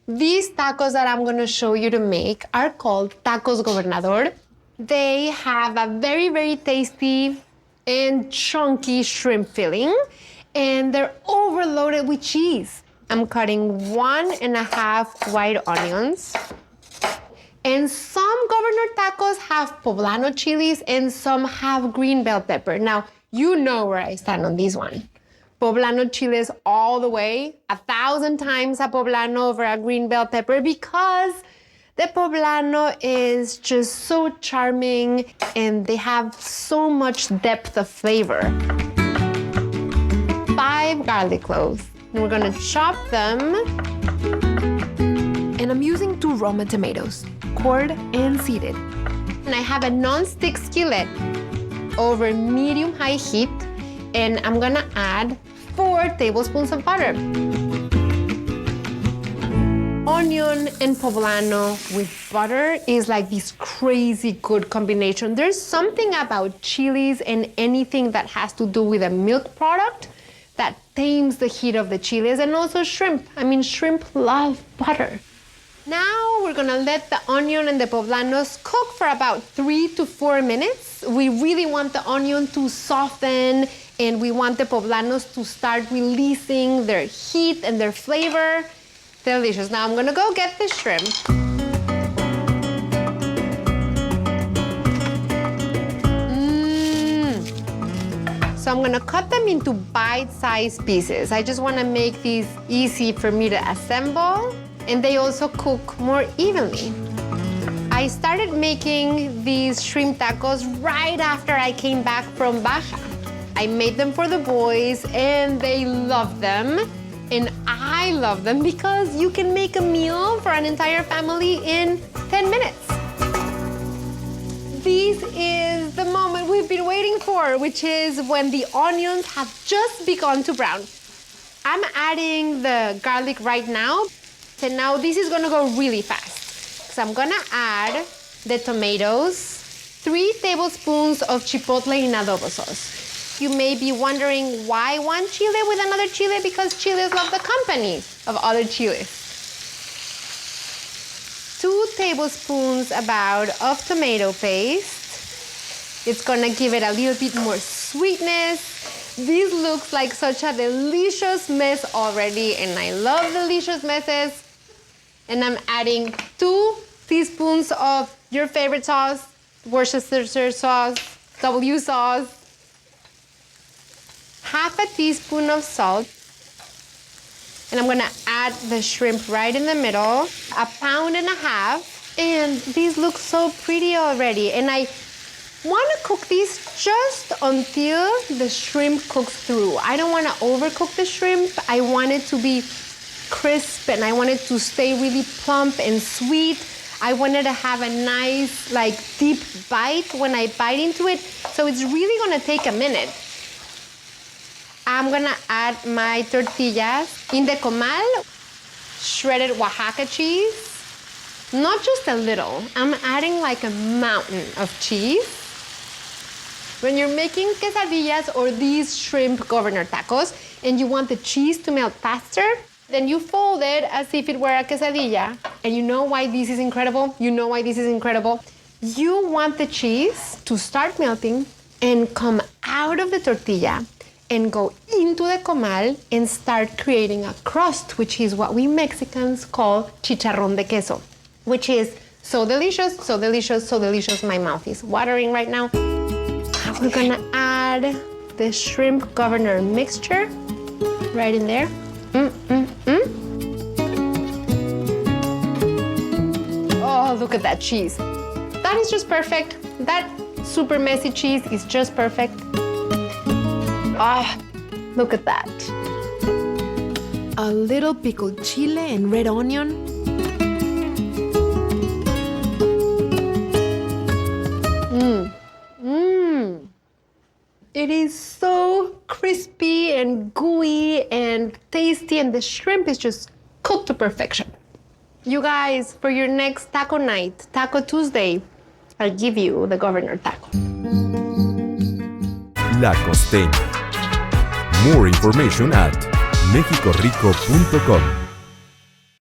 These tacos that I'm gonna show you to make are called Tacos Gobernador. They have a very, very tasty and chunky shrimp filling, and they're overloaded with cheese. I'm cutting 1.5 white onions. And some Governor tacos have Poblano chilies and some have green bell pepper. Now, you know where I stand on this one. Poblano chiles all the way, 1,000 times a Poblano over a green bell pepper, because the Poblano is just so charming and they have so much depth of flavor. 5 garlic cloves. And we're gonna chop them. And I'm using 2 Roma tomatoes, cored and seeded. And I have a non-stick skillet over medium-high heat, and I'm gonna add 4 tablespoons of butter. Onion and poblano with butter is like this crazy good combination. There's something about chilies and anything that has to do with a milk product that tames the heat of the chilies, and also shrimp. I mean, shrimp love butter. Now we're gonna let the onion and the poblanos cook for about 3 to 4 minutes. We really want the onion to soften, and we want the poblanos to start releasing their heat and their flavor. Delicious. Now I'm gonna go get the shrimp. So I'm gonna cut them into bite-sized pieces. I just wanna make these easy for me to assemble, and they also cook more evenly. I started making these shrimp tacos right after I came back from Baja. I made them for the boys, and they loved them. And I love them because you can make a meal for an entire family in 10 minutes. This is the moment we've been waiting for, which is when the onions have just begun to brown. I'm adding the garlic right now. So now this is gonna go really fast. So I'm gonna add the tomatoes, 3 tablespoons of Chipotle in adobo sauce. You may be wondering why one chile with another chile, because chiles love the company of other chiles. 2 tablespoons about of tomato paste. It's gonna give it a little bit more sweetness. This looks like such a delicious mess already, and I love delicious messes. And I'm adding 2 teaspoons of your favorite sauce, Worcestershire sauce, W sauce, half a teaspoon of salt, and I'm gonna add the shrimp right in the middle, 1.5 pounds, and these look so pretty already. And I wanna cook these just until the shrimp cooks through. I don't wanna overcook the shrimp. I want it to be crisp, and I want it to stay really plump and sweet. I wanted to have a nice, like, deep bite when I bite into it, so it's really gonna take a minute. I'm gonna add my tortillas in the comal, shredded Oaxaca cheese. Not just a little, I'm adding like a mountain of cheese. When you're making quesadillas or these shrimp governor tacos and you want the cheese to melt faster, then you fold it as if it were a quesadilla. And you know why this is incredible? You know why this is incredible? You want the cheese to start melting and come out of the tortilla and go into the comal and start creating a crust, which is what we Mexicans call chicharrón de queso, which is so delicious, so delicious, so delicious. My mouth is watering right now. We're gonna add the shrimp governor mixture right in there. Oh, look at that cheese. That is just perfect. That super messy cheese is just perfect. Ah, look at that. A little pickled chile and red onion. It is so crispy and gooey and tasty, and the shrimp is just cooked to perfection. You guys, for your next taco night, Taco Tuesday, I'll give you the governor taco. La Costeña. More information at mexicorico.com.